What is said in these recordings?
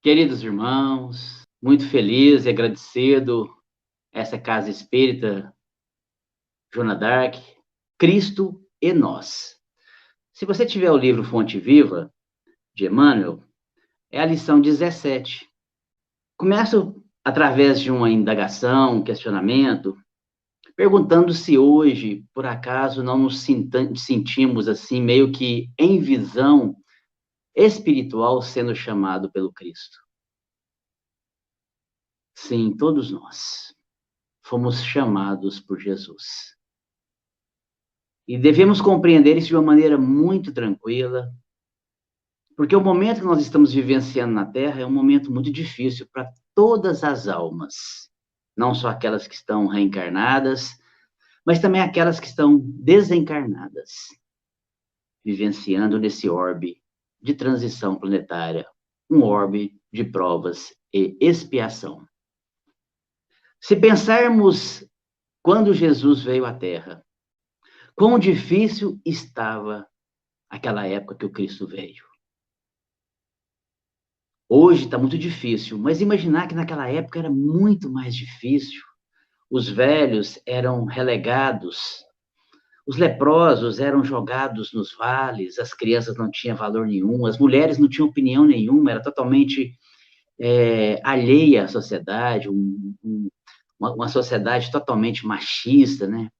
Queridos irmãos, muito feliz e agradecido essa casa espírita Joana d'Arc, Cristo e Nós. Se você tiver o livro Fonte Viva, de Emmanuel, é a lição 17. Começo através de uma indagação, um questionamento, perguntando se hoje, por acaso, não nos sentimos assim, meio que em visão espiritual sendo chamado pelo Cristo. Sim, todos nós fomos chamados por Jesus. E devemos compreender isso de uma maneira muito tranquila, porque o momento que nós estamos vivenciando na Terra é um momento muito difícil para todas as almas, não só aquelas que estão reencarnadas, mas também aquelas que estão desencarnadas, vivenciando nesse orbe de transição planetária, um orbe de provas e expiação. Se pensarmos quando Jesus veio à Terra, quão difícil estava aquela época que o Cristo veio. Hoje está muito difícil, mas imaginar que naquela época era muito mais difícil. Os velhos eram relegados, os leprosos eram jogados nos vales, as crianças não tinham valor nenhum, as mulheres não tinham opinião nenhuma, era totalmente alheia à sociedade, uma sociedade totalmente machista, né?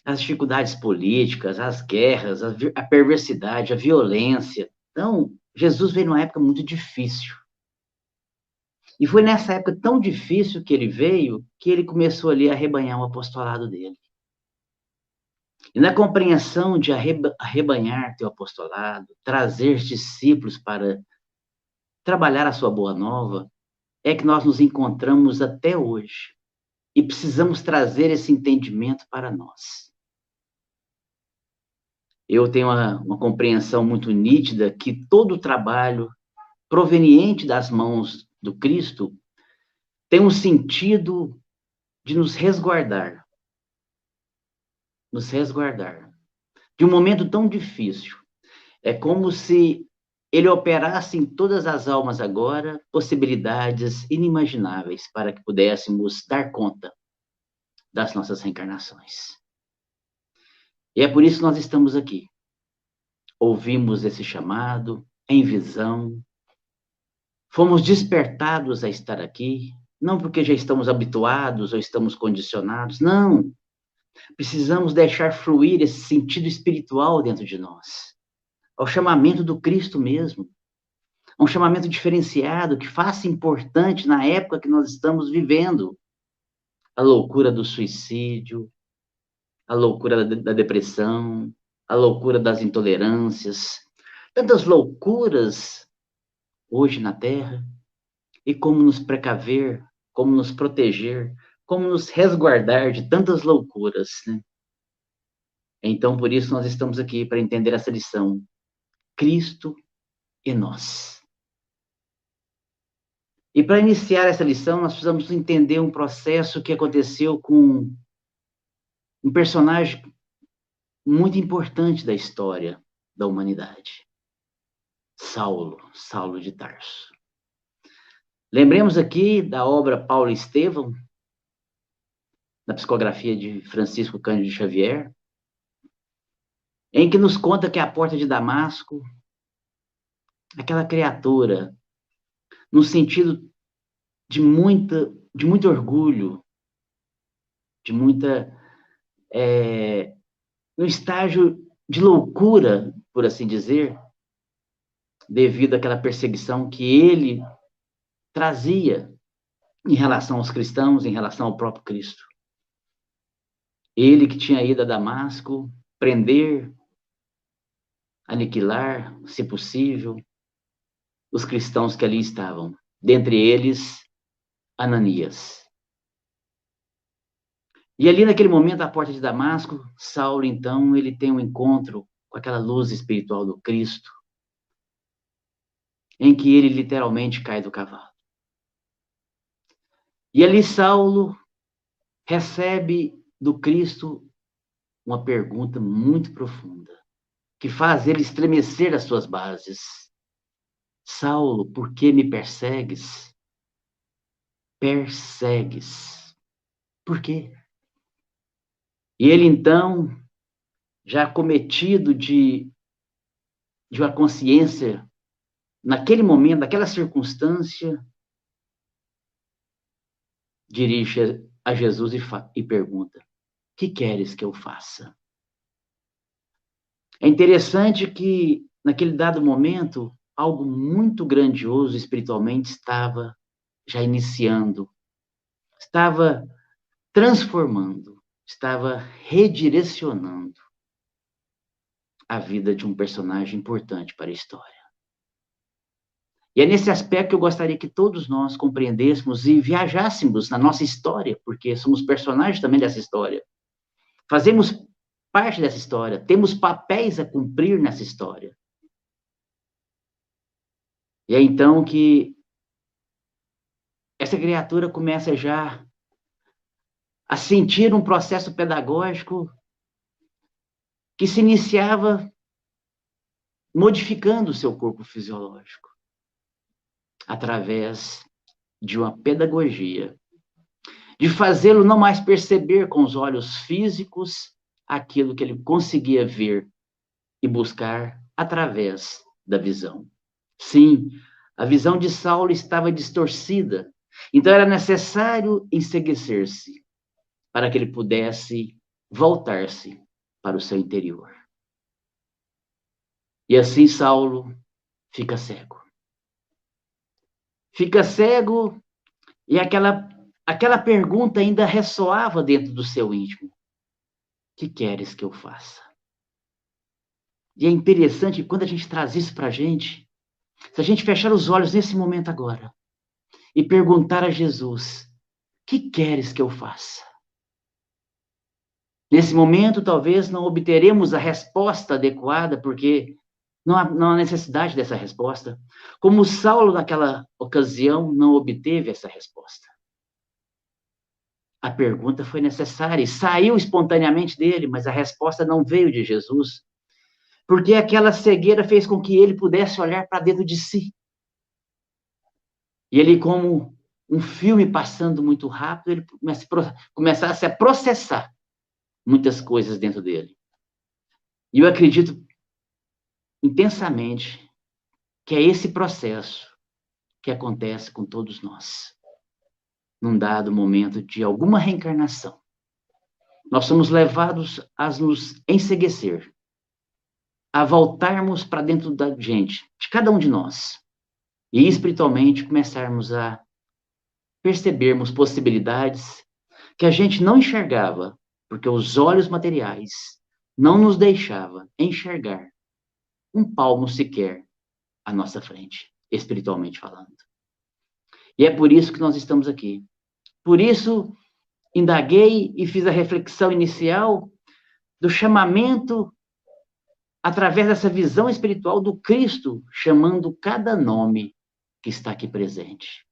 As dificuldades políticas, as guerras, a perversidade, a violência. Então, Jesus veio numa época muito difícil. E foi nessa época tão difícil que ele veio, que ele começou ali a arrebanhar o apostolado dele. E na compreensão de arrebanhar teu apostolado, trazer discípulos para trabalhar a sua boa nova, é que nós nos encontramos até hoje. E precisamos trazer esse entendimento para nós. Eu tenho uma compreensão muito nítida que todo o trabalho proveniente das mãos do Cristo tem um sentido de nos resguardar de um momento tão difícil. É como se ele operasse em todas as almas agora possibilidades inimagináveis para que pudéssemos dar conta das nossas reencarnações. E é por isso que nós estamos aqui. Ouvimos esse chamado em visão, fomos despertados a estar aqui, não porque já estamos habituados ou estamos condicionados, não. Precisamos deixar fluir esse sentido espiritual dentro de nós. Ao chamamento do Cristo mesmo. Um chamamento diferenciado que faça importante na época que nós estamos vivendo. A loucura do suicídio, a loucura da depressão, a loucura das intolerâncias. Tantas loucuras hoje na Terra. E como nos precaver, como nos proteger, como nos resguardar de tantas loucuras, né? Então, por isso, nós estamos aqui para entender essa lição. Cristo e nós. E para iniciar essa lição, nós precisamos entender um processo que aconteceu com um personagem muito importante da história da humanidade. Saulo de Tarso. Lembremos aqui da obra Paulo e Estevão, na psicografia de Francisco Cândido Xavier, em que nos conta que a porta de Damasco, aquela criatura, no sentido de muito orgulho, de muita, no estágio de loucura, por assim dizer, devido àquela perseguição que ele trazia em relação aos cristãos, em relação ao próprio Cristo. Ele que tinha ido a Damasco prender, aniquilar, se possível, os cristãos que ali estavam, dentre eles, Ananias. E ali naquele momento, à porta de Damasco, Saulo, então, ele tem um encontro com aquela luz espiritual do Cristo, em que ele literalmente cai do cavalo. E ali Saulo recebe do Cristo uma pergunta muito profunda, que faz ele estremecer as suas bases. Saulo, por que me persegues? Persegues. Por quê? E ele, então, já cometido de uma consciência, naquele momento, naquela circunstância, dirige a Jesus e pergunta: que queres que eu faça? É interessante que, naquele dado momento, algo muito grandioso espiritualmente estava já iniciando, estava transformando, estava redirecionando a vida de um personagem importante para a história. E é nesse aspecto que eu gostaria que todos nós compreendêssemos e viajássemos na nossa história, porque somos personagens também dessa história. Fazemos parte dessa história, temos papéis a cumprir nessa história. E é então que essa criatura começa já a sentir um processo pedagógico que se iniciava modificando o seu corpo fisiológico, através de uma pedagogia, de fazê-lo não mais perceber com os olhos físicos aquilo que ele conseguia ver e buscar através da visão. Sim, a visão de Saulo estava distorcida, então era necessário enceguecer-se para que ele pudesse voltar-se para o seu interior. E assim Saulo fica cego. Fica cego e aquela pergunta ainda ressoava dentro do seu íntimo: que queres que eu faça? E é interessante quando a gente traz isso para a gente, se a gente fechar os olhos nesse momento agora e perguntar a Jesus: que queres que eu faça? Nesse momento, talvez não obteremos a resposta adequada, porque não há necessidade dessa resposta. Como Saulo, naquela ocasião, não obteve essa resposta. A pergunta foi necessária e saiu espontaneamente dele, mas a resposta não veio de Jesus, porque aquela cegueira fez com que ele pudesse olhar para dentro de si. E ele, como um filme passando muito rápido, ele começasse a processar muitas coisas dentro dele. E eu acredito intensamente que é esse processo que acontece com todos nós, num dado momento de alguma reencarnação. Nós somos levados a nos enceguecer, a voltarmos para dentro da gente, de cada um de nós, e espiritualmente começarmos a percebermos possibilidades que a gente não enxergava, porque os olhos materiais não nos deixavam enxergar um palmo sequer à nossa frente, espiritualmente falando. E é por isso que nós estamos aqui. Por isso, indaguei e fiz a reflexão inicial do chamamento através dessa visão espiritual do Cristo, chamando cada nome que está aqui presente.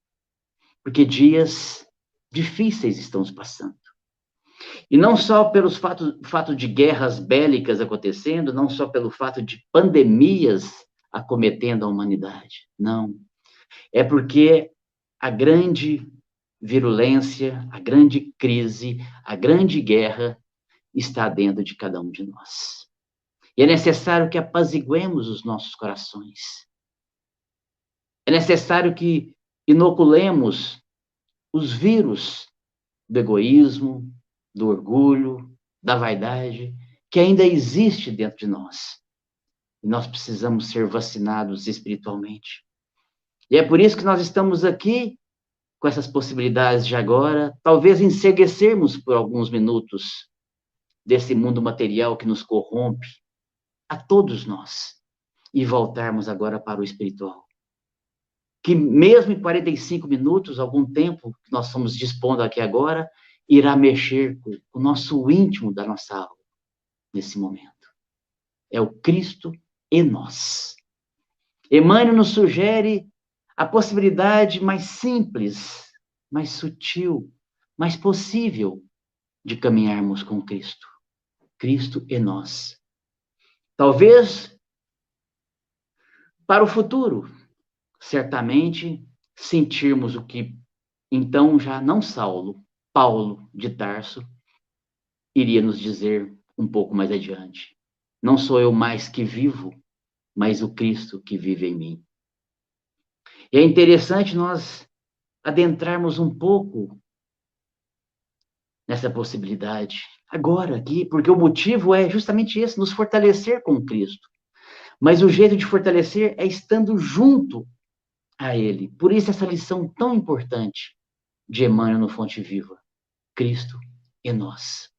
Porque dias difíceis estamos passando. E não só pelo fato de guerras bélicas acontecendo, não só pelo fato de pandemias acometendo a humanidade. Não. É porque a grande virulência, a grande crise, a grande guerra está dentro de cada um de nós. E é necessário que apaziguemos os nossos corações. É necessário que inoculemos os vírus do egoísmo, do orgulho, da vaidade, que ainda existe dentro de nós. E nós precisamos ser vacinados espiritualmente. E é por isso que nós estamos aqui com essas possibilidades de agora, talvez enceguecermos por alguns minutos desse mundo material que nos corrompe, a todos nós, e voltarmos agora para o espiritual. Que mesmo em 45 minutos, algum tempo que nós estamos dispondo aqui agora, irá mexer com o nosso íntimo da nossa alma nesse momento. É o Cristo em nós. Emmanuel nos sugere a possibilidade mais simples, mais sutil, mais possível de caminharmos com Cristo. Cristo em nós. Talvez para o futuro, certamente sentirmos o que então já não Saulo, Paulo de Tarso, iria nos dizer um pouco mais adiante. Não sou eu mais que vivo, mas o Cristo que vive em mim. E é interessante nós adentrarmos um pouco nessa possibilidade agora aqui, porque o motivo é justamente esse, nos fortalecer com Cristo. Mas o jeito de fortalecer é estando junto a Ele. Por isso essa lição tão importante de Emmanuel no Fonte Viva, Cristo e nós.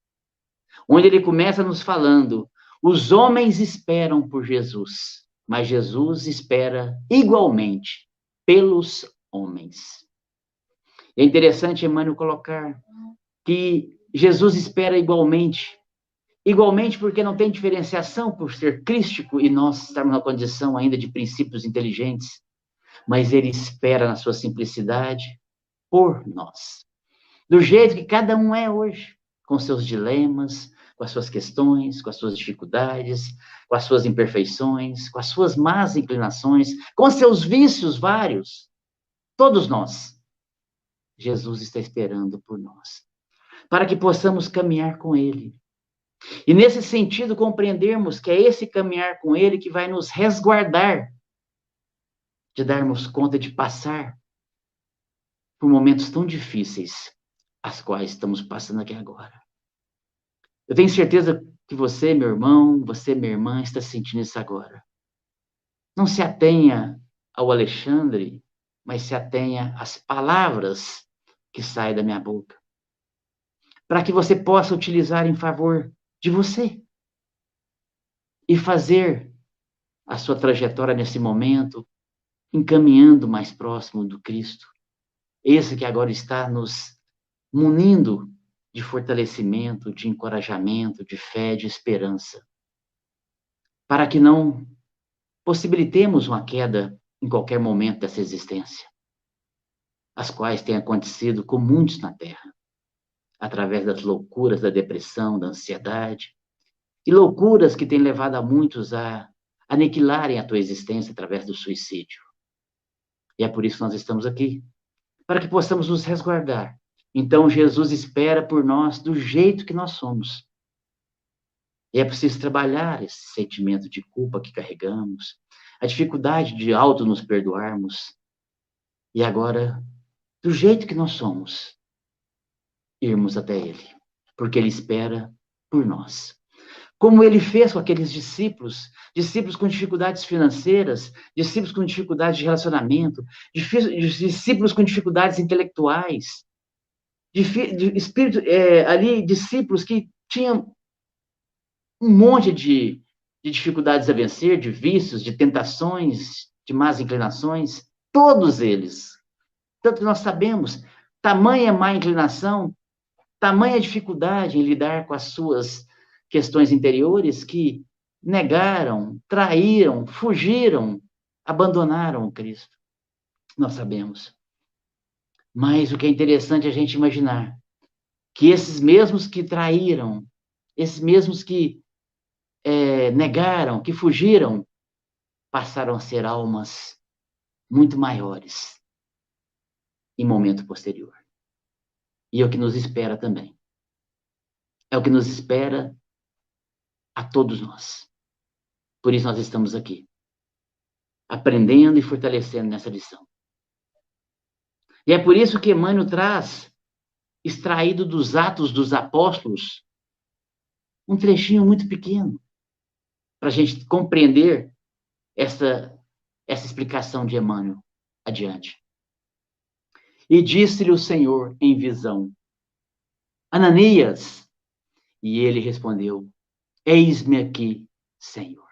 Onde ele começa nos falando, os homens esperam por Jesus, mas Jesus espera igualmente pelos homens. É interessante Emmanuel colocar que Jesus espera igualmente. Igualmente porque não tem diferenciação por ser crístico e nós estarmos na condição ainda de princípios inteligentes, mas ele espera na sua simplicidade por nós. Do jeito que cada um é hoje, com seus dilemas, com as suas questões, com as suas dificuldades, com as suas imperfeições, com as suas más inclinações, com seus vícios vários. Todos nós. Jesus está esperando por nós, para que possamos caminhar com Ele. E nesse sentido, compreendermos que é esse caminhar com Ele que vai nos resguardar de darmos conta de passar por momentos tão difíceis, as quais estamos passando aqui agora. Eu tenho certeza que você, meu irmão, você, minha irmã, está sentindo isso agora. Não se atenha ao Alexandre, mas se atenha às palavras que saem da minha boca, para que você possa utilizar em favor de você e fazer a sua trajetória nesse momento, encaminhando mais próximo do Cristo. Esse que agora está nos munindo de fortalecimento, de encorajamento, de fé, de esperança, para que não possibilitemos uma queda em qualquer momento dessa existência, as quais têm acontecido com muitos na Terra, através das loucuras da depressão, da ansiedade, e loucuras que têm levado a muitos a aniquilarem a tua existência através do suicídio. E é por isso que nós estamos aqui, para que possamos nos resguardar. Então, Jesus espera por nós do jeito que nós somos. E é preciso trabalhar esse sentimento de culpa que carregamos, a dificuldade de auto nos perdoarmos. E agora, do jeito que nós somos, irmos até Ele, porque Ele espera por nós. Como Ele fez com aqueles discípulos, discípulos com dificuldades financeiras, discípulos com dificuldades de relacionamento, discípulos com dificuldades intelectuais, ali discípulos que tinham um monte de dificuldades a vencer, de vícios, de tentações, de más inclinações, todos eles. Tanto que nós sabemos, tamanha má inclinação, tamanha dificuldade em lidar com as suas questões interiores que negaram, traíram, fugiram, abandonaram o Cristo. Nós sabemos. Mas o que é interessante é a gente imaginar que esses mesmos que traíram, esses mesmos que negaram, que fugiram, passaram a ser almas muito maiores em momento posterior. E é o que nos espera também. É o que nos espera a todos nós. Por isso nós estamos aqui, aprendendo e fortalecendo nessa lição. E é por isso que Emmanuel traz, extraído dos Atos dos Apóstolos, um trechinho muito pequeno, para a gente compreender essa explicação de Emmanuel adiante. E disse-lhe o Senhor em visão, Ananias, e ele respondeu, eis-me aqui, Senhor.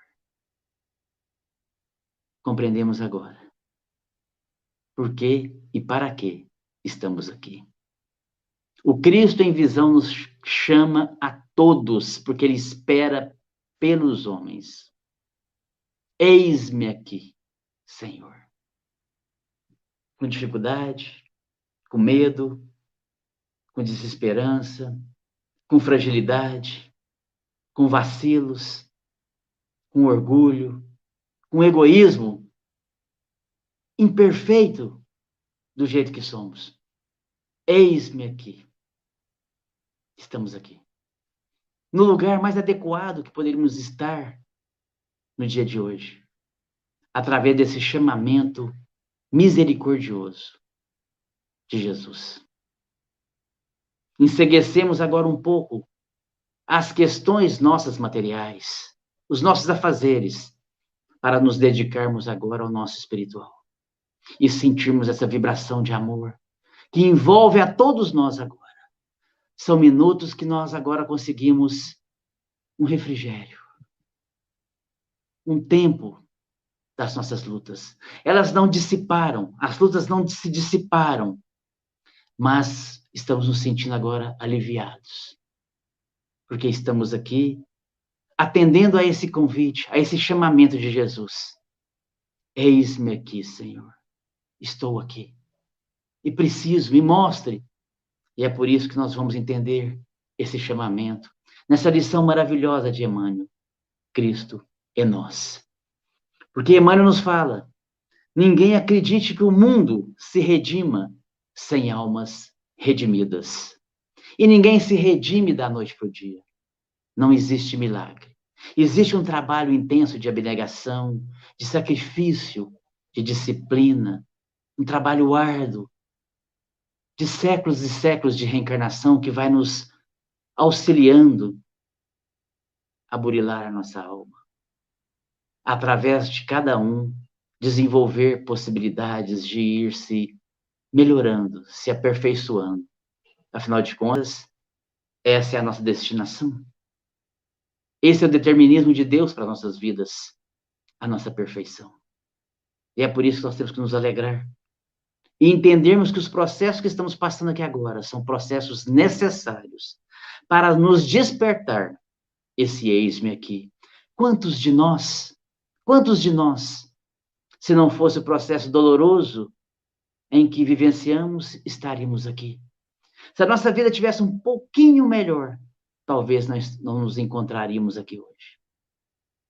Compreendemos agora por que e para que estamos aqui. O Cristo em visão nos chama a todos, porque Ele espera pelos homens. Eis-me aqui, Senhor. Com dificuldade, com medo, com desesperança, com fragilidade, com vacilos, com orgulho, com egoísmo, imperfeito do jeito que somos. Eis-me aqui. Estamos aqui. No lugar mais adequado que poderíamos estar no dia de hoje. Através desse chamamento misericordioso de Jesus. Enceguecemos agora um pouco as questões nossas materiais, os nossos afazeres, para nos dedicarmos agora ao nosso espiritual. E sentirmos essa vibração de amor que envolve a todos nós agora. São minutos que nós agora conseguimos um refrigério, um tempo das nossas lutas. Elas não dissiparam, as lutas não se dissiparam, mas estamos nos sentindo agora aliviados, porque estamos aqui atendendo a esse convite, a esse chamamento de Jesus. Eis-me aqui, Senhor. Estou aqui. E preciso, me mostre. E é por isso que nós vamos entender esse chamamento nessa lição maravilhosa de Emmanuel. Cristo é nós. Porque Emmanuel nos fala, ninguém acredite que o mundo se redima sem almas redimidas. E ninguém se redime da noite para o dia. Não existe milagre. Existe um trabalho intenso de abnegação, de sacrifício, de disciplina, um trabalho árduo, de séculos e séculos de reencarnação que vai nos auxiliando a burilar a nossa alma. Através de cada um, desenvolver possibilidades de ir se melhorando, se aperfeiçoando. Afinal de contas, essa é a nossa destinação. Esse é o determinismo de Deus para nossas vidas, a nossa perfeição. E é por isso que nós temos que nos alegrar e entendermos que os processos que estamos passando aqui agora são processos necessários para nos despertar esse eis-me aqui. Quantos de nós, se não fosse o processo doloroso em que vivenciamos, estaríamos aqui? Se a nossa vida tivesse um pouquinho melhor, talvez nós não nos encontraríamos aqui hoje.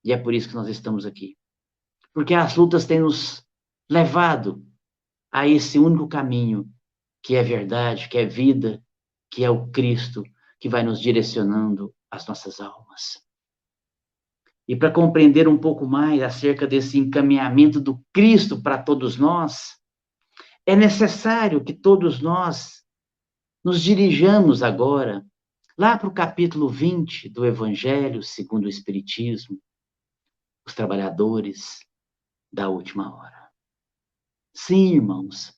E é por isso que nós estamos aqui. Porque as lutas têm nos levado a esse único caminho, que é verdade, que é vida, que é o Cristo, que vai nos direcionando as nossas almas. E para compreender um pouco mais acerca desse encaminhamento do Cristo para todos nós, é necessário que todos nós nos dirijamos agora lá para o capítulo 20 do Evangelho segundo o Espiritismo, os trabalhadores da última hora. Sim, irmãos,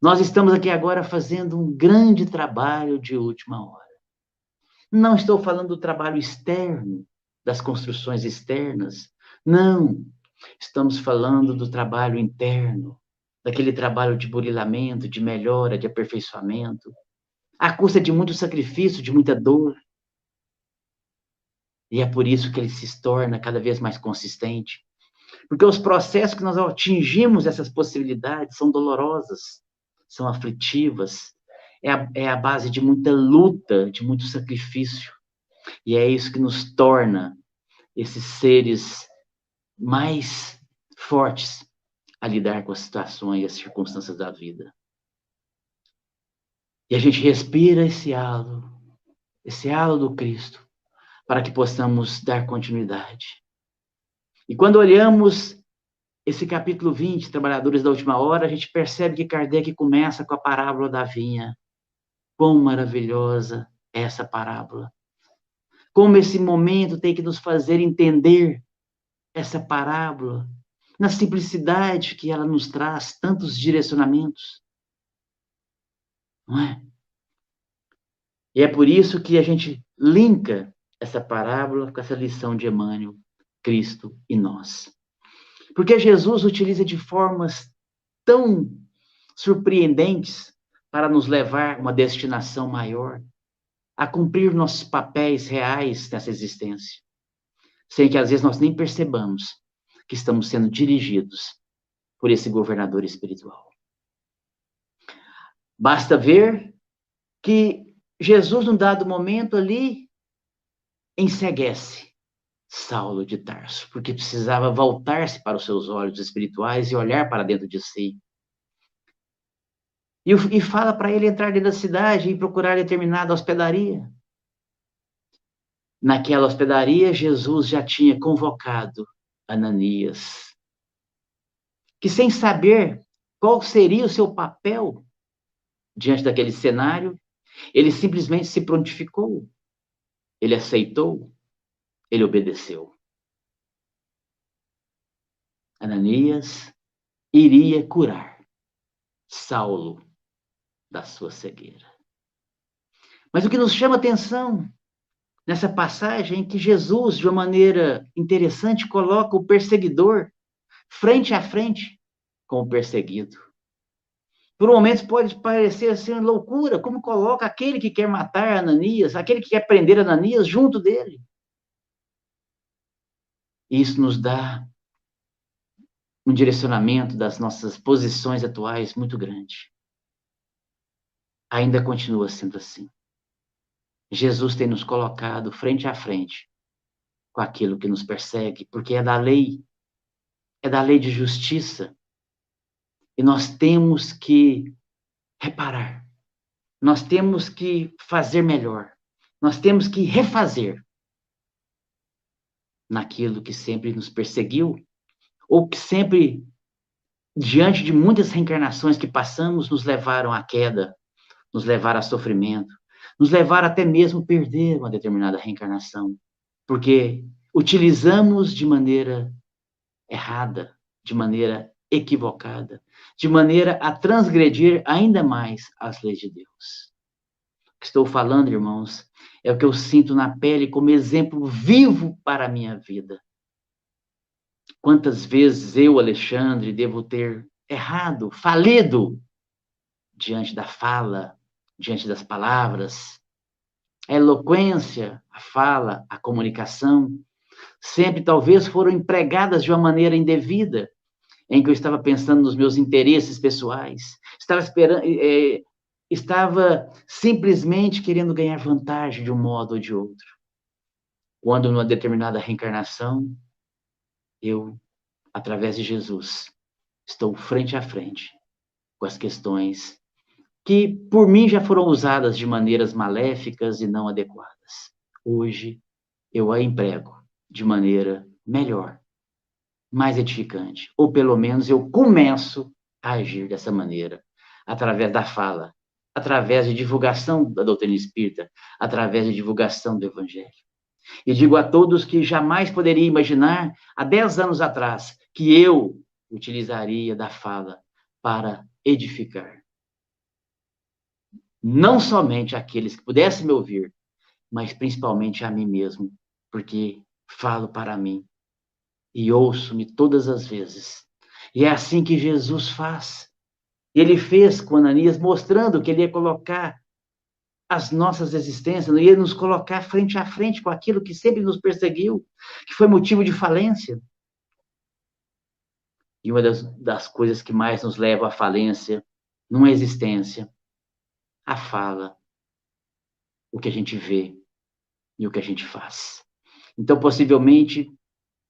nós estamos aqui agora fazendo um grande trabalho de última hora. Não estou falando do trabalho externo, das construções externas. Não, estamos falando do trabalho interno, daquele trabalho de burilamento, de melhora, de aperfeiçoamento, à custa de muito sacrifício, de muita dor. E é por isso que ele se torna cada vez mais consistente. Porque os processos que nós atingimos essas possibilidades são dolorosas, são aflitivas, é a base de muita luta, de muito sacrifício. E é isso que nos torna esses seres mais fortes a lidar com as situações e as circunstâncias da vida. E a gente respira esse halo do Cristo, para que possamos dar continuidade. E quando olhamos esse capítulo 20, Trabalhadores da Última Hora, a gente percebe que Kardec começa com a parábola da vinha. Quão maravilhosa é essa parábola. Como esse momento tem que nos fazer entender essa parábola, na simplicidade que ela nos traz tantos direcionamentos. Não é? E é por isso que a gente linka essa parábola com essa lição de Emmanuel, Cristo e nós. Porque Jesus utiliza de formas tão surpreendentes para nos levar a uma destinação maior, a cumprir nossos papéis reais nessa existência, sem que às vezes nós nem percebamos que estamos sendo dirigidos por esse governador espiritual. Basta ver que Jesus, num dado momento ali, enceguece, Saulo de Tarso, porque precisava voltar-se para os seus olhos espirituais e olhar para dentro de si. E fala para ele entrar dentro da cidade e procurar determinada hospedaria. Naquela hospedaria, Jesus já tinha convocado Ananias, que sem saber qual seria o seu papel diante daquele cenário, ele simplesmente se prontificou, ele aceitou, ele obedeceu. Ananias iria curar Saulo da sua cegueira. Mas o que nos chama atenção nessa passagem é que Jesus, de uma maneira interessante, coloca o perseguidor frente a frente com o perseguido. Por momentos pode parecer assim loucura, como coloca aquele que quer matar Ananias, aquele que quer prender Ananias junto dele. Isso nos dá um direcionamento das nossas posições atuais muito grande. Ainda continua sendo assim. Jesus tem nos colocado frente a frente com aquilo que nos persegue, porque é da lei de justiça, e nós temos que reparar, nós temos que fazer melhor, nós temos que refazer naquilo que sempre nos perseguiu, ou que sempre, diante de muitas reencarnações que passamos, nos levaram à queda, nos levaram a sofrimento, nos levaram até mesmo a perder uma determinada reencarnação, porque utilizamos de maneira errada, de maneira equivocada, de maneira a transgredir ainda mais as leis de Deus. O que estou falando, irmãos, é o que eu sinto na pele como exemplo vivo para a minha vida. Quantas vezes eu, Alexandre, devo ter errado, falido diante da fala, diante das palavras, a eloquência, a fala, a comunicação, sempre talvez foram empregadas de uma maneira indevida, em que eu estava pensando nos meus interesses pessoais, estava simplesmente querendo ganhar vantagem de um modo ou de outro. Quando, numa determinada reencarnação, eu, através de Jesus, estou frente a frente com as questões que, por mim, já foram usadas de maneiras maléficas e não adequadas. Hoje, eu a emprego de maneira melhor, mais edificante, ou pelo menos eu começo a agir dessa maneira, através da fala, através de divulgação da doutrina espírita, através de divulgação do evangelho. E digo a todos que jamais poderia imaginar, há 10 anos atrás, que eu utilizaria da fala para edificar. Não somente aqueles que pudessem me ouvir, mas principalmente a mim mesmo, porque falo para mim e ouço-me todas as vezes. E é assim que Jesus faz. Ele fez com Ananias, mostrando que ele ia colocar as nossas existências, ia nos colocar frente a frente com aquilo que sempre nos perseguiu, que foi motivo de falência. E uma das coisas que mais nos leva à falência, numa existência, a fala, o que a gente vê e o que a gente faz. Então, possivelmente,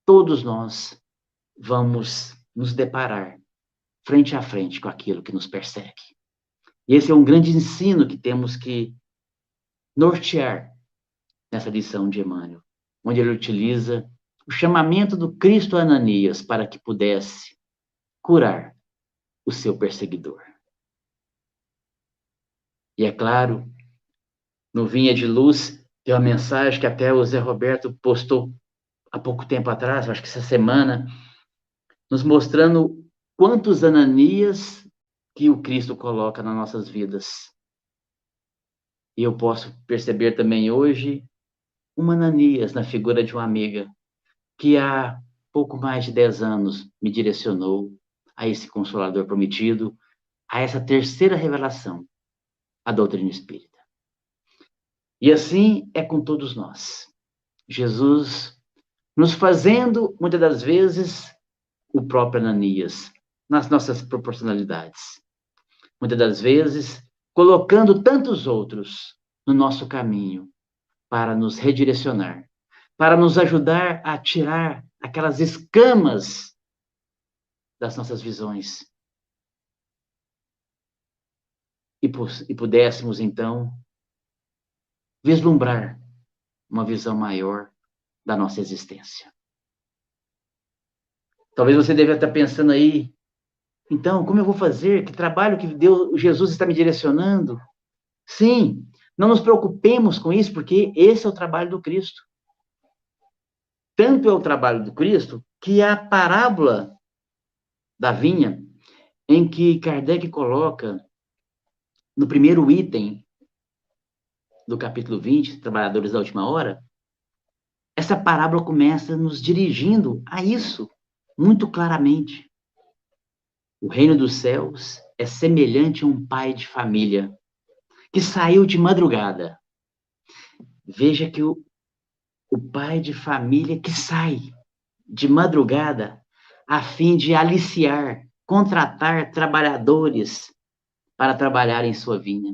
todos nós vamos nos deparar frente a frente com aquilo que nos persegue. E esse é um grande ensino que temos que nortear nessa lição de Emmanuel, onde ele utiliza o chamamento do Cristo a Ananias para que pudesse curar o seu perseguidor. E é claro, no Vinha de Luz, tem uma mensagem que até o Zé Roberto postou há pouco tempo atrás, acho que essa semana, nos mostrando quantos Ananias que o Cristo coloca nas nossas vidas. E eu posso perceber também hoje uma Ananias na figura de uma amiga que há pouco mais de 10 anos me direcionou a esse Consolador prometido, a essa terceira revelação, a doutrina espírita. E assim é com todos nós. Jesus nos fazendo, muitas das vezes, o próprio Ananias, nas nossas proporcionalidades. Muitas das vezes, colocando tantos outros no nosso caminho para nos redirecionar, para nos ajudar a tirar aquelas escamas das nossas visões. E pudéssemos, então, vislumbrar uma visão maior da nossa existência. Talvez você deve estar pensando aí, então, como eu vou fazer? Que trabalho que Deus, Jesus está me direcionando? Sim, não nos preocupemos com isso, porque esse é o trabalho do Cristo. Tanto é o trabalho do Cristo que a parábola da vinha, em que Kardec coloca no primeiro item do capítulo 20, Trabalhadores da Última Hora, essa parábola começa nos dirigindo a isso, muito claramente. O reino dos céus é semelhante a um pai de família que saiu de madrugada. Veja que o pai de família que sai de madrugada a fim de aliciar, contratar trabalhadores para trabalhar em sua vinha.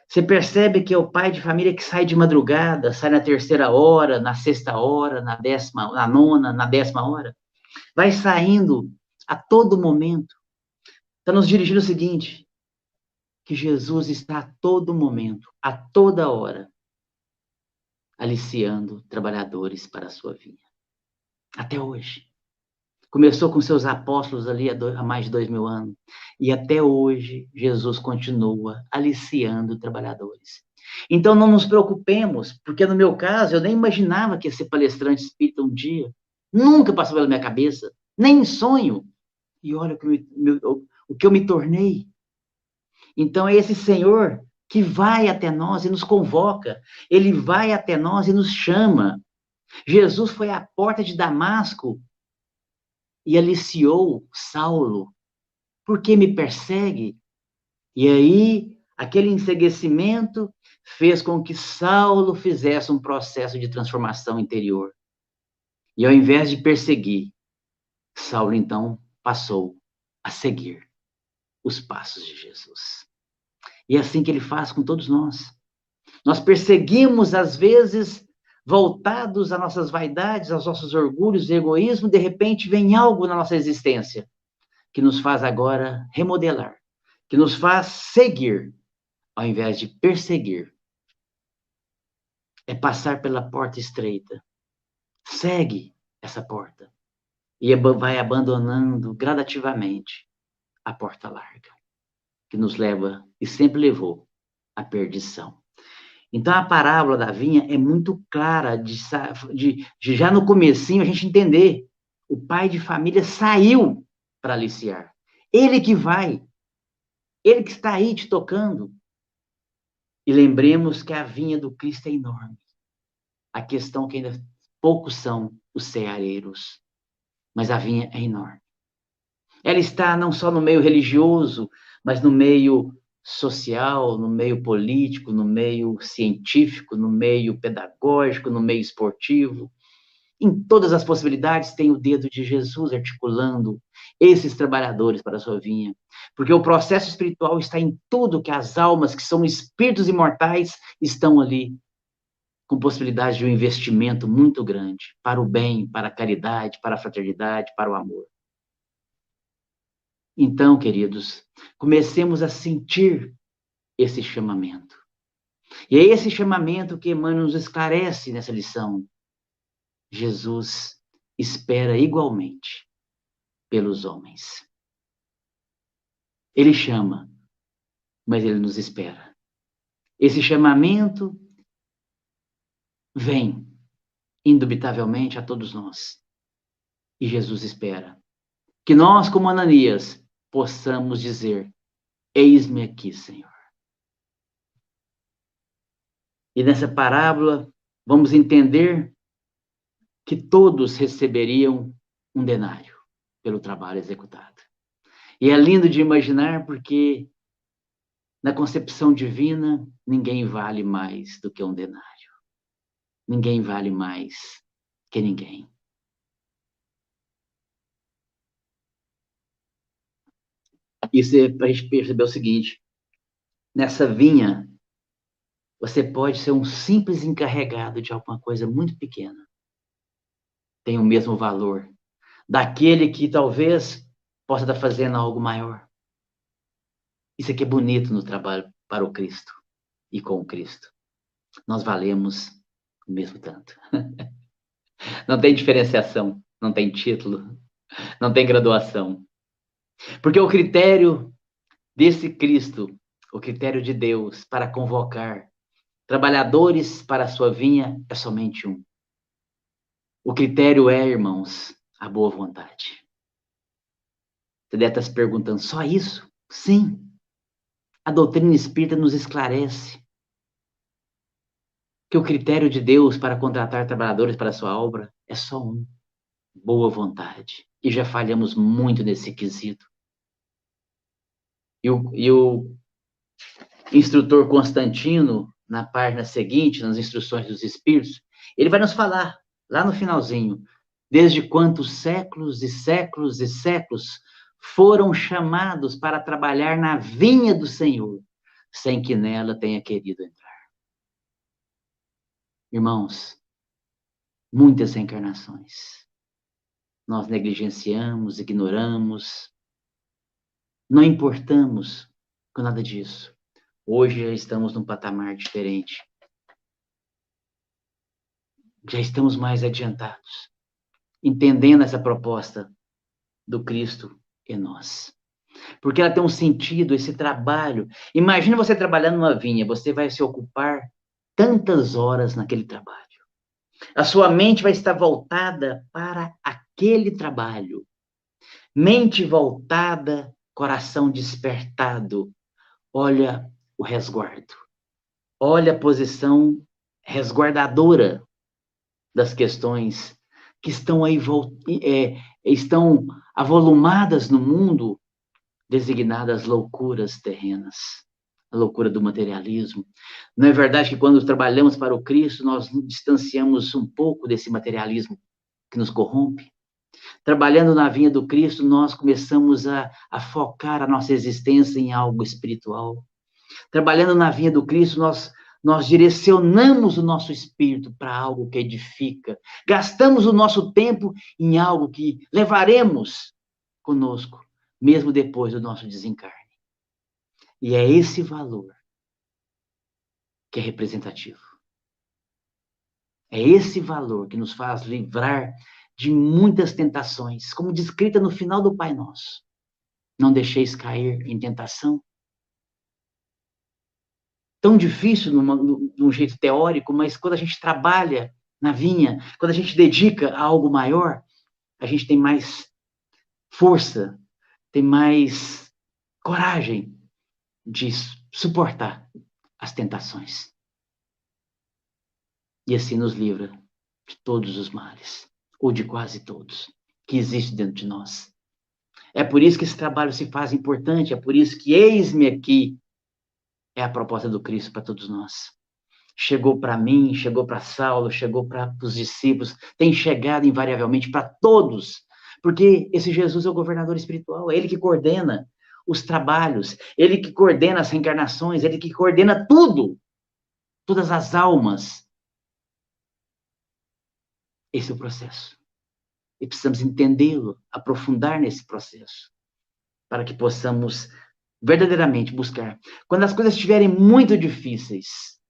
Você percebe que é o pai de família que sai de madrugada, sai na terceira hora, na sexta hora, na nona, na 10ª hora. Vai saindo a todo momento. Está nos dirigindo o seguinte, que Jesus está a todo momento, a toda hora, aliciando trabalhadores para a sua vinha. Até hoje. Começou com seus apóstolos ali há mais de 2000 anos. E até hoje, Jesus continua aliciando trabalhadores. Então, não nos preocupemos, porque no meu caso, eu nem imaginava que ia ser palestrante espírita um dia. Nunca passou pela minha cabeça, nem em sonho. E olha o que eu me tornei. Então, é esse Senhor que vai até nós e nos convoca. Ele vai até nós e nos chama. Jesus foi à porta de Damasco e aliciou Saulo. Por que me persegue? E aí, aquele enceguecimento fez com que Saulo fizesse um processo de transformação interior. E ao invés de perseguir, Saulo então passou a seguir os passos de Jesus. E é assim que ele faz com todos nós. Nós perseguimos, às vezes, voltados às nossas vaidades, aos nossos orgulhos e egoísmo, de repente vem algo na nossa existência que nos faz agora remodelar, que nos faz seguir, ao invés de perseguir. É passar pela porta estreita. Segue essa porta. E vai abandonando gradativamente a porta larga, que nos leva e sempre levou à perdição. Então, a parábola da vinha é muito clara de já no comecinho a gente entender. O pai de família saiu para aliciar. Ele que vai. Ele que está aí te tocando. E lembremos que a vinha do Cristo é enorme. A questão é que ainda poucos são os ceareiros. Mas a vinha é enorme. Ela está não só no meio religioso, mas no meio social, no meio político, no meio científico, no meio pedagógico, no meio esportivo. Em todas as possibilidades tem o dedo de Jesus articulando esses trabalhadores para a sua vinha. Porque o processo espiritual está em tudo que as almas, que são espíritos imortais, estão ali, com possibilidade de um investimento muito grande para o bem, para a caridade, para a fraternidade, para o amor. Então, queridos, comecemos a sentir esse chamamento. E é esse chamamento que Emmanuel nos esclarece nessa lição. Jesus espera igualmente pelos homens. Ele chama, mas ele nos espera. Esse chamamento vem, indubitavelmente, a todos nós. E Jesus espera que nós, como Ananias, possamos dizer: eis-me aqui, Senhor. E nessa parábola, vamos entender que todos receberiam um denário pelo trabalho executado. E é lindo de imaginar porque na concepção divina, ninguém vale mais do que um denário. Ninguém vale mais que ninguém. Isso é para a gente perceber o seguinte: nessa vinha, Você pode ser um simples encarregado de alguma coisa muito pequena. Tem o mesmo valor daquele que talvez possa estar fazendo algo maior. Isso aqui é bonito no trabalho para o Cristo e com o Cristo. Nós valemos o mesmo tanto. Não tem diferenciação, não tem título, não tem graduação. Porque o critério desse Cristo, o critério de Deus para convocar trabalhadores para a sua vinha é somente um. O critério é, irmãos, a boa vontade. Você deve estar se perguntando, só isso? Sim. A doutrina espírita nos esclarece que o critério de Deus para contratar trabalhadores para a sua obra é só um: boa vontade. E já falhamos muito nesse quesito. E o instrutor Constantino, na página seguinte, nas instruções dos Espíritos, ele vai nos falar, lá no finalzinho, desde quantos séculos e séculos e séculos foram chamados para trabalhar na vinha do Senhor, sem que nela tenha querido entrar. Irmãos, muitas reencarnações. Nós negligenciamos, ignoramos, não importamos com nada disso. Hoje já estamos num patamar diferente. Já estamos mais adiantados, entendendo essa proposta do Cristo em nós. Porque ela tem um sentido, esse trabalho. Imagina você trabalhando numa vinha, você vai se ocupar tantas horas naquele trabalho. A sua mente vai estar voltada para aquele trabalho. Mente voltada, coração despertado. Olha o resguardo. Olha a posição resguardadora das questões que estão aí estão avolumadas no mundo, designadas loucuras terrenas, a loucura do materialismo. Não é verdade que quando trabalhamos para o Cristo, nós nos distanciamos um pouco desse materialismo que nos corrompe? Trabalhando na vinha do Cristo, nós começamos a focar a nossa existência em algo espiritual. Trabalhando na vinha do Cristo, nós direcionamos o nosso espírito para algo que edifica. Gastamos o nosso tempo em algo que levaremos conosco, mesmo depois do nosso desencarne. E é esse valor que é representativo. É esse valor que nos faz livrar de muitas tentações, como descrita no final do Pai Nosso. Não deixeis cair em tentação. Tão difícil num jeito teórico, mas quando a gente trabalha na vinha, quando a gente dedica a algo maior, a gente tem mais força, tem mais coragem de suportar as tentações. E assim nos livra de todos os males, ou de quase todos, que existem dentro de nós. É por isso que esse trabalho se faz importante, é por isso que eis-me aqui é a proposta do Cristo para todos nós. Chegou para mim, chegou para Saulo, chegou para os discípulos, tem chegado invariavelmente para todos, porque esse Jesus é o governador espiritual, é ele que coordena os trabalhos, ele que coordena as reencarnações, ele que coordena tudo, todas as almas. Esse é o processo. E precisamos entendê-lo, aprofundar nesse processo, para que possamos verdadeiramente buscar. Quando as coisas estiverem muito difíceis,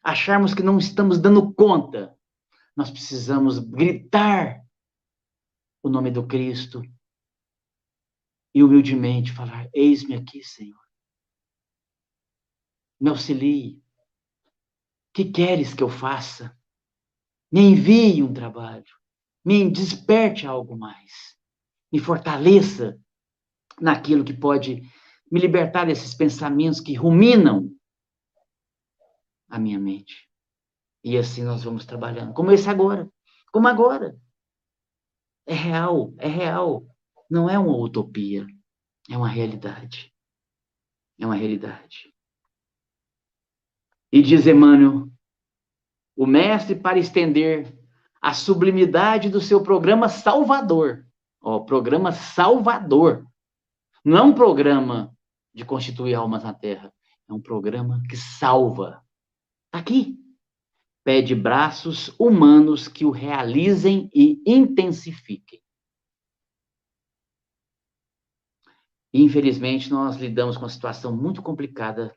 acharmos que não estamos dando conta, nós precisamos gritar o nome do Cristo e humildemente falar: eis-me aqui, Senhor. Me auxilie. O que queres que eu faça? Me envie um trabalho. Me desperte algo mais. Me fortaleça naquilo que pode me libertar desses pensamentos que ruminam a minha mente. E assim nós vamos trabalhando. Como esse agora. Como agora. É real, é real. Não é uma utopia. É uma realidade. É uma realidade. E diz Emmanuel, o mestre, para estender a sublimidade do seu programa salvador. Ó, programa salvador. Não é um programa de constituir almas na Terra. É um programa que salva. Aqui. Pede braços humanos que o realizem e intensifiquem. E, infelizmente, nós lidamos com uma situação muito complicada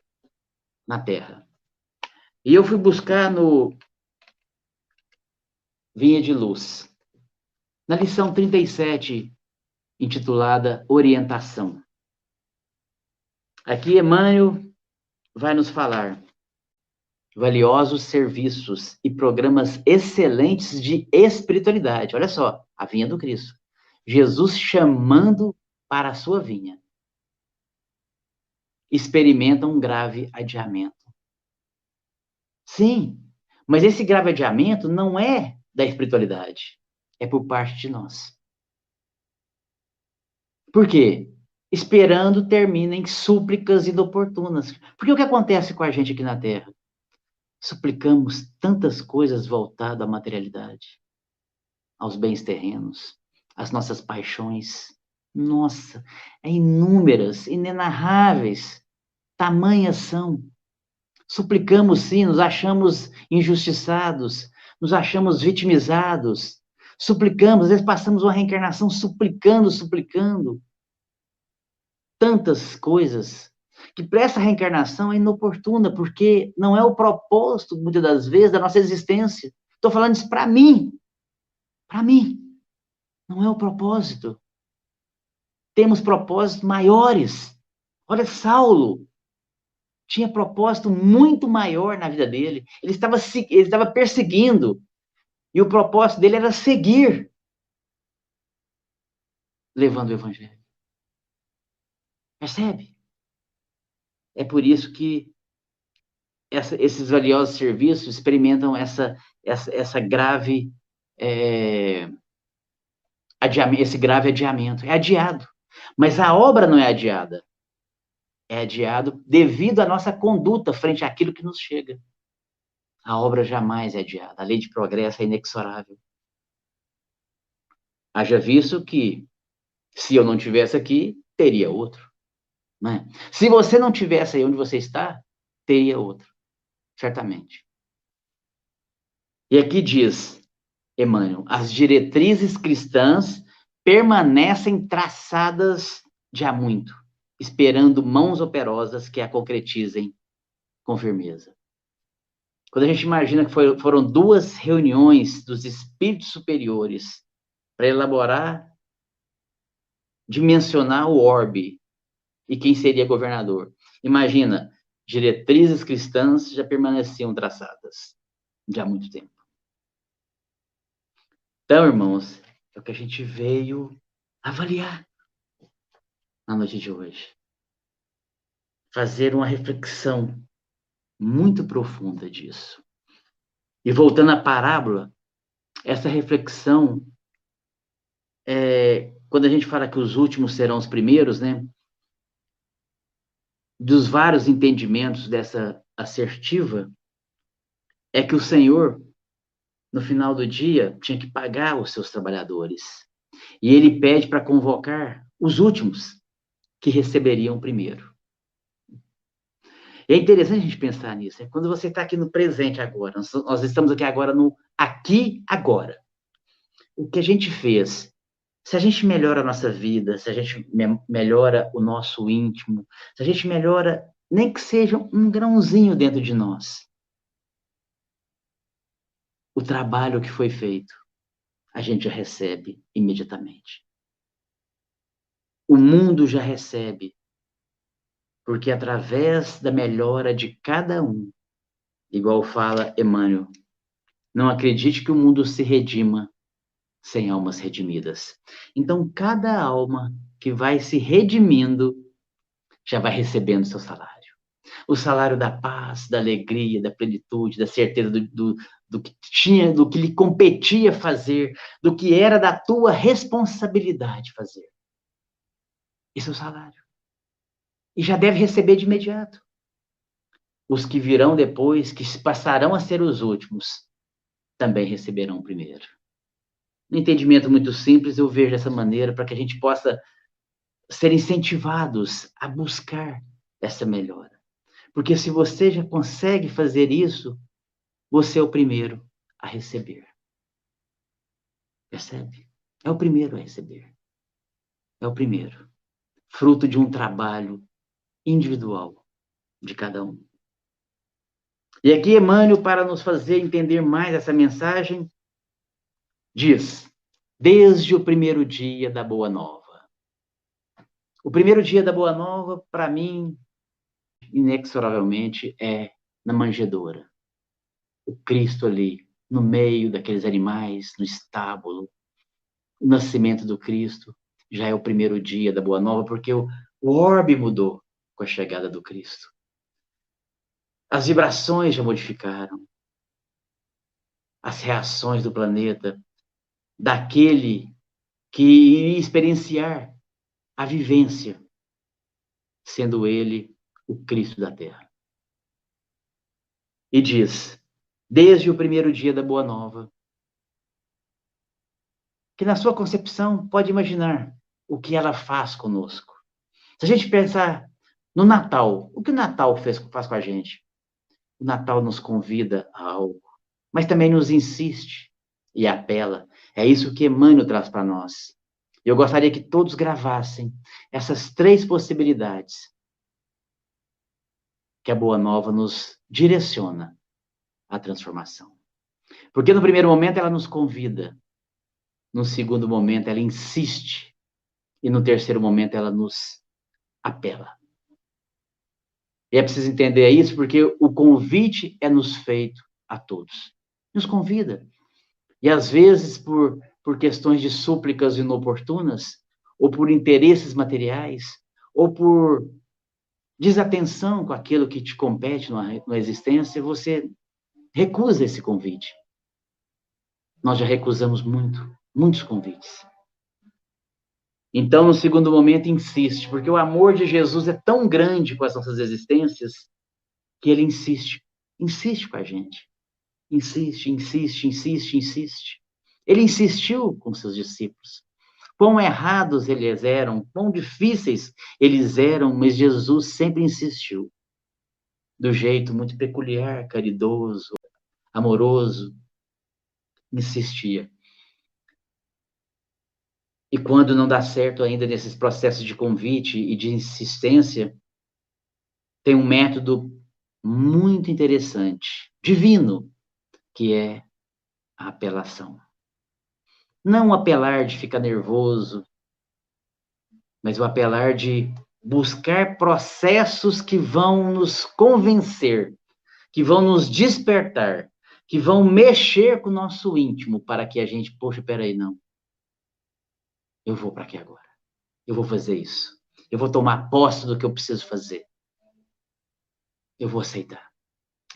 na Terra. E eu fui buscar no Vinha de Luz, na lição 37, intitulada Orientação. Aqui Emmanuel vai nos falar valiosos serviços e programas excelentes de espiritualidade. Olha só, a vinha do Cristo. Jesus chamando para a sua vinha. Experimenta um grave adiamento. Sim, mas esse grave adiamento não é da espiritualidade, é por parte de nós. Por quê? Esperando termina em súplicas inoportunas. Porque o que acontece com a gente aqui na Terra? Suplicamos tantas coisas voltadas à materialidade, aos bens terrenos, às nossas paixões. Nossa, é inúmeras, inenarráveis, tamanhas são. Suplicamos sim, nos achamos injustiçados, nos achamos vitimizados. Suplicamos, às vezes passamos uma reencarnação suplicando, suplicando. Tantas coisas que para essa reencarnação é inoportuna, porque não é o propósito, muitas das vezes, da nossa existência. Estou falando isso para mim. Para mim. Não é o propósito. Temos propósitos maiores. Olha, Saulo tinha propósito muito maior na vida dele. Ele estava perseguindo. E o propósito dele era seguir levando o evangelho. Percebe? É por isso que esses valiosos serviços experimentam essa grave esse grave adiamento. É adiado. Mas a obra não é adiada. É adiado devido à nossa conduta frente àquilo que nos chega. A obra jamais é adiada. A lei de progresso é inexorável. Haja visto que, se eu não tivesse aqui, teria outro. Né? Se você não tivesse aí onde você está, teria outro. Certamente. E aqui diz, Emmanuel, as diretrizes cristãs permanecem traçadas de há muito, esperando mãos operosas que a concretizem com firmeza. Quando a gente imagina que foram 2 reuniões dos espíritos superiores para elaborar, dimensionar o orbe e quem seria governador. Imagina, diretrizes cristãs já permaneciam traçadas já há muito tempo. Então, irmãos, é o que a gente veio avaliar na noite de hoje. Fazer uma reflexão muito profunda disso. E voltando à parábola, essa reflexão, quando a gente fala que os últimos serão os primeiros, né? Dos vários entendimentos dessa assertiva, é que o Senhor, no final do dia, tinha que pagar os seus trabalhadores. E ele pede para convocar os últimos, que receberiam primeiro. E é interessante a gente pensar nisso. É quando você está aqui no presente agora. Nós estamos aqui agora no aqui, agora. O que a gente fez? Se a gente melhora a nossa vida, se a gente melhora o nosso íntimo, se a gente melhora, nem que seja um grãozinho dentro de nós, o trabalho que foi feito, a gente já recebe imediatamente. O mundo já recebe, porque através da melhora de cada um, igual fala Emmanuel, não acredite que o mundo se redima sem almas redimidas. Então, cada alma que vai se redimindo já vai recebendo seu salário. O salário da paz, da alegria, da plenitude, da certeza do que tinha, do que lhe competia fazer, do que era da tua responsabilidade fazer. Esse é o salário. E já deve receber de imediato. Os que virão depois, que passarão a ser os últimos, também receberão primeiro. Um entendimento muito simples, eu vejo dessa maneira, para que a gente possa ser incentivados a buscar essa melhora. Porque se você já consegue fazer isso, você é o primeiro a receber. Percebe? É o primeiro a receber. É o primeiro. Fruto de um trabalho individual de cada um. E aqui Emmanuel, para nos fazer entender mais essa mensagem, diz: desde o primeiro dia da Boa Nova. O primeiro dia da Boa Nova, para mim, inexoravelmente, é na manjedoura. O Cristo ali, no meio daqueles animais, no estábulo. O nascimento do Cristo já é o primeiro dia da Boa Nova, porque o orbe mudou com a chegada do Cristo. As vibrações já modificaram. As reações do planeta, daquele que iria experienciar a vivência, sendo ele o Cristo da Terra. E diz, desde o primeiro dia da Boa Nova, que na sua concepção pode imaginar o que ela faz conosco. Se a gente pensar no Natal, o que o Natal faz com a gente? O Natal nos convida a algo, mas também nos insiste e apela. É isso que Emmanuel traz para nós. Eu gostaria que todos gravassem essas três possibilidades que a Boa Nova nos direciona à transformação. Porque no primeiro momento ela nos convida, no segundo momento ela insiste e no terceiro momento ela nos apela. E é preciso entender isso porque o convite é nos feito a todos. Nos convida. E às vezes por questões de súplicas inoportunas, ou por interesses materiais, ou por desatenção com aquilo que te compete na existência, você recusa esse convite. Nós já recusamos muitos convites. Então, no segundo momento, insiste, porque o amor de Jesus é tão grande com as nossas existências, que ele insiste com a gente. Insiste, insiste, insiste, insiste. Ele insistiu com seus discípulos. Quão errados eles eram, quão difíceis eles eram, mas Jesus sempre insistiu. Do jeito muito peculiar, caridoso, amoroso, insistia. E quando não dá certo ainda nesses processos de convite e de insistência, tem um método muito interessante, divino, que é a apelação. Não o apelar de ficar nervoso, mas o apelar de buscar processos que vão nos convencer, que vão nos despertar, que vão mexer com o nosso íntimo para que a gente, poxa, peraí, não. Eu vou para aqui agora. Eu vou fazer isso. Eu vou tomar posse do que eu preciso fazer. Eu vou aceitar.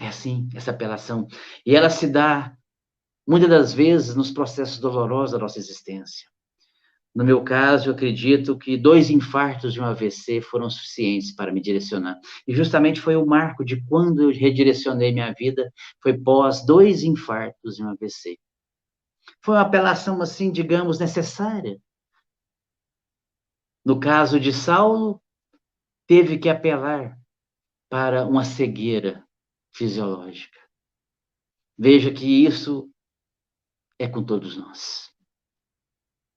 É assim, essa apelação. E ela se dá, muitas das vezes, nos processos dolorosos da nossa existência. No meu caso, eu acredito que 2 infartos de um AVC foram suficientes para me direcionar. E justamente foi o marco de quando eu redirecionei minha vida, foi pós 2 infartos de um AVC. Foi uma apelação, assim, digamos, necessária. No caso de Saulo, teve que apelar para uma cegueira fisiológica. Veja que isso é com todos nós.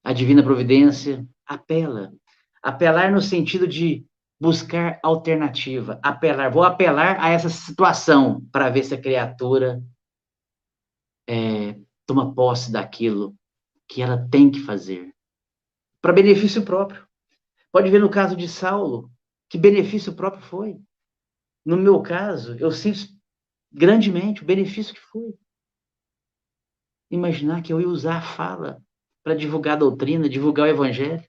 A divina providência apela. Apelar no sentido de buscar alternativa. Vou apelar a essa situação para ver se a criatura toma posse daquilo que ela tem que fazer. Para benefício próprio. Pode ver no caso de Saulo, que benefício próprio foi. No meu caso, eu sinto grandemente o benefício que foi. Imaginar que eu ia usar a fala para divulgar a doutrina, divulgar o evangelho.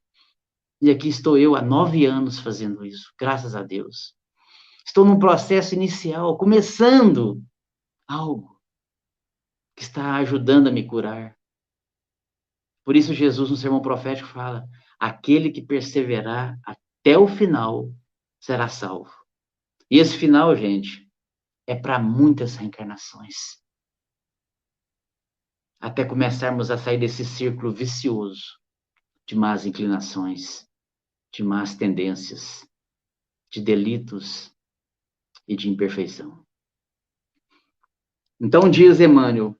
E aqui estou eu há 9 anos fazendo isso, graças a Deus. Estou num processo inicial, começando algo que está ajudando a me curar. Por isso Jesus no sermão profético fala, aquele que perseverar até o final será salvo. E esse final, gente, é para muitas reencarnações. Até começarmos a sair desse círculo vicioso de más inclinações, de más tendências, de delitos e de imperfeição. Então diz Emmanuel,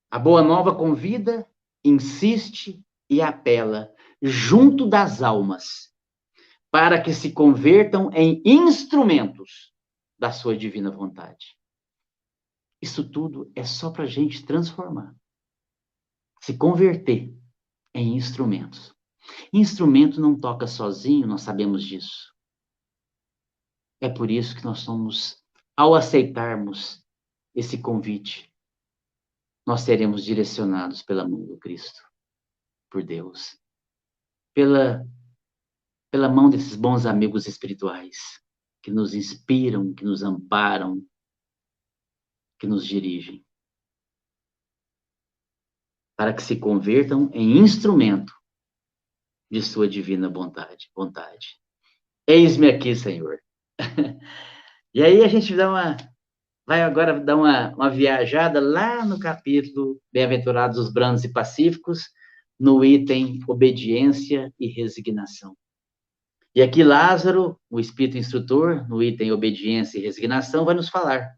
a Boa Nova convida, insiste e apela junto das almas para que se convertam em instrumentos da sua divina vontade. Isso tudo é só para a gente transformar, se converter em instrumentos. Instrumento não toca sozinho, nós sabemos disso. É por isso que nós somos, ao aceitarmos esse convite, nós seremos direcionados pela mão do Cristo, por Deus, pela mão desses bons amigos espirituais, que nos inspiram, que nos amparam, que nos dirigem, para que se convertam em instrumento de sua divina vontade. Eis-me aqui, Senhor. E aí a gente vai agora dar uma viajada lá no capítulo Bem-aventurados os brandos e pacíficos, no item obediência e resignação. E aqui Lázaro, o espírito instrutor, no item obediência e resignação, vai nos falar: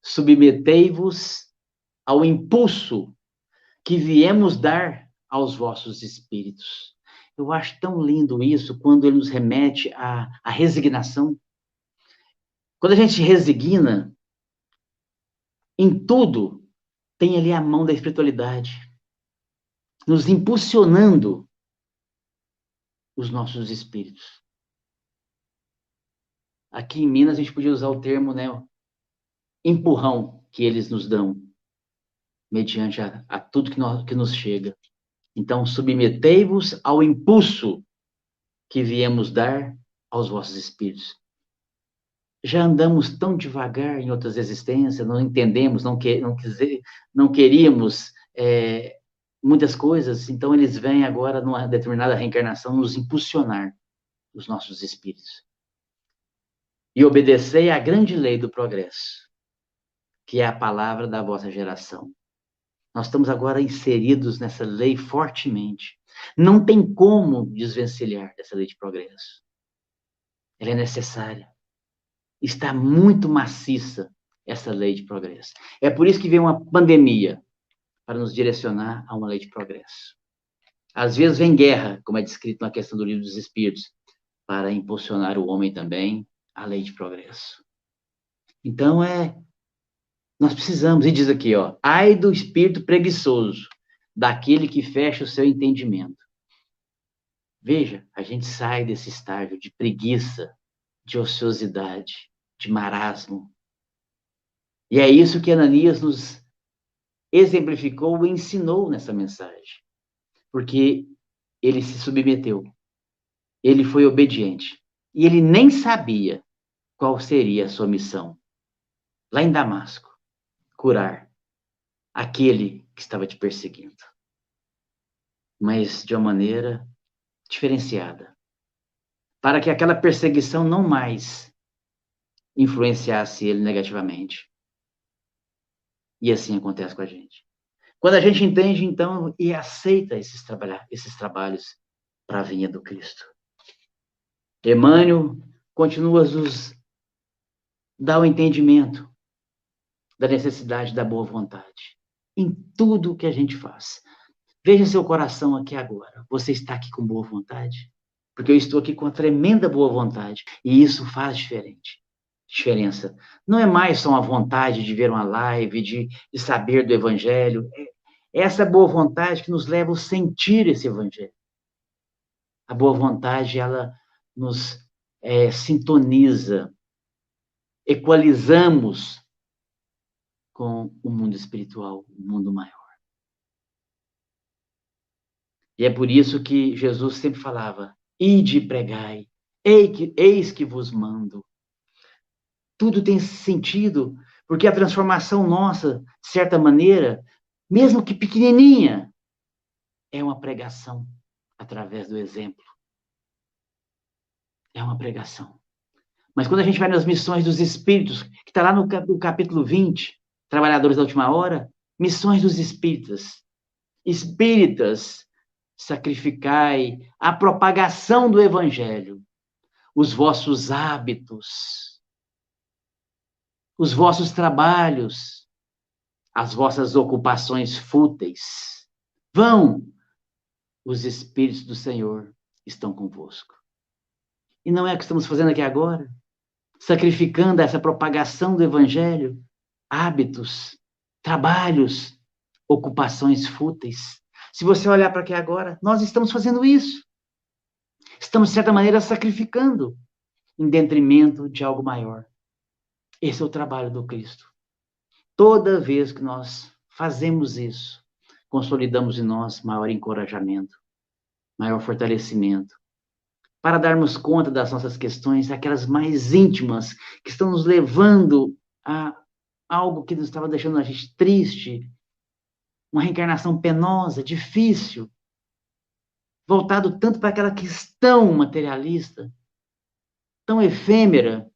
submetei-vos ao impulso que viemos dar aos vossos espíritos. Eu acho tão lindo isso, quando ele nos remete à resignação. Quando a gente resigna, em tudo, tem ali a mão da espiritualidade, nos impulsionando os nossos espíritos. Aqui em Minas, a gente podia usar o termo, né, empurrão que eles nos dão, mediante a tudo que nos chega. Então, submetei-vos ao impulso que viemos dar aos vossos espíritos. Já andamos tão devagar em outras existências, não entendemos, não queríamos muitas coisas, então eles vêm agora, numa determinada reencarnação, nos impulsionar, os nossos espíritos. E obedecei à grande lei do progresso, que é a palavra da vossa geração. Nós estamos agora inseridos nessa lei fortemente. Não tem como desvencilhar dessa lei de progresso. Ela é necessária. Está muito maciça essa lei de progresso. É por isso que vem uma pandemia, para nos direcionar a uma lei de progresso. Às vezes vem guerra, como é descrito na questão do Livro dos Espíritos, para impulsionar o homem também à lei de progresso. Então, nós precisamos, e diz aqui, ai do espírito preguiçoso, daquele que fecha o seu entendimento. Veja, a gente sai desse estágio de preguiça, de ociosidade, de marasmo. E é isso que Ananias nos exemplificou e ensinou nessa mensagem. Porque ele se submeteu, ele foi obediente, e ele nem sabia qual seria a sua missão. Lá em Damasco, curar aquele que estava te perseguindo. Mas de uma maneira diferenciada, para que aquela perseguição não mais influenciasse ele negativamente. E assim acontece com a gente. Quando a gente entende, então, e aceita esses trabalhos para a vinha do Cristo. Emmanuel continua a nos dar o entendimento da necessidade da boa vontade em tudo que a gente faz. Veja seu coração aqui agora. Você está aqui com boa vontade? Porque eu estou aqui com a tremenda boa vontade. E isso faz diferença. Não é mais só uma vontade de ver uma live, de saber do Evangelho. É essa boa vontade que nos leva a sentir esse Evangelho. A boa vontade, ela nos sintoniza, equalizamos com o mundo espiritual, o mundo maior. E é por isso que Jesus sempre falava: ide e pregai, eis que vos mando. Tudo tem sentido, porque a transformação nossa, de certa maneira, mesmo que pequenininha, é uma pregação através do exemplo. É uma pregação. Mas quando a gente vai nas missões dos espíritos, que está lá no capítulo 20, Trabalhadores da Última Hora, missões dos espíritas. Espíritas, sacrificai a propagação do Evangelho, os vossos hábitos, os vossos trabalhos, as vossas ocupações fúteis. Vão, os Espíritos do Senhor estão convosco. E não é o que estamos fazendo aqui agora? Sacrificando essa propagação do Evangelho, hábitos, trabalhos, ocupações fúteis. Se você olhar para aqui agora, nós estamos fazendo isso. Estamos, de certa maneira, sacrificando em detrimento de algo maior. Esse é o trabalho do Cristo. Toda vez que nós fazemos isso, consolidamos em nós maior encorajamento, maior fortalecimento, para darmos conta das nossas questões, aquelas mais íntimas, que estão nos levando a algo que nos estava deixando a gente triste, uma reencarnação penosa, difícil, voltado tanto para aquela questão materialista, tão efêmera,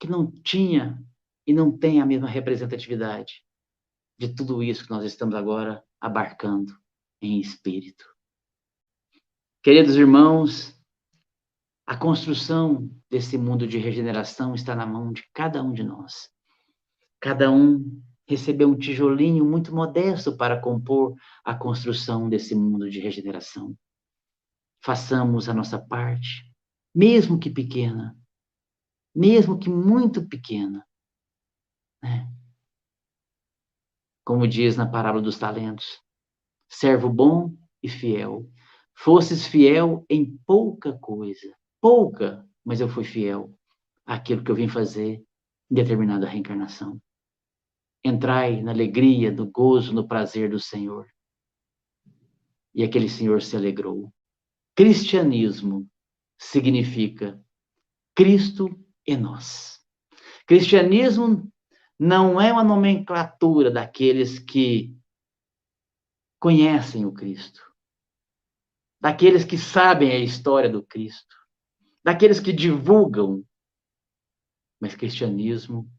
que não tinha e não tem a mesma representatividade de tudo isso que nós estamos agora abarcando em espírito. Queridos irmãos, a construção desse mundo de regeneração está na mão de cada um de nós. Cada um recebeu um tijolinho muito modesto para compor a construção desse mundo de regeneração. Façamos a nossa parte, mesmo que pequena, mesmo que muito pequena, né? Como diz na parábola dos talentos, servo bom e fiel. Fosses fiel em pouca coisa, pouca, mas eu fui fiel àquilo que eu vim fazer em determinada reencarnação. Entrai na alegria, no gozo, no prazer do Senhor. E aquele Senhor se alegrou. Cristianismo significa Cristo em nós. Cristianismo não é uma nomenclatura daqueles que conhecem o Cristo, daqueles que sabem a história do Cristo, daqueles que divulgam, mas cristianismo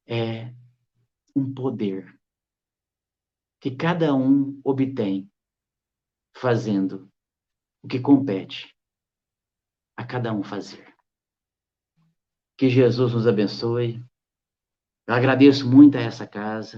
é um poder que cada um obtém fazendo o que compete a cada um fazer. Que Jesus nos abençoe. Eu agradeço muito a essa casa,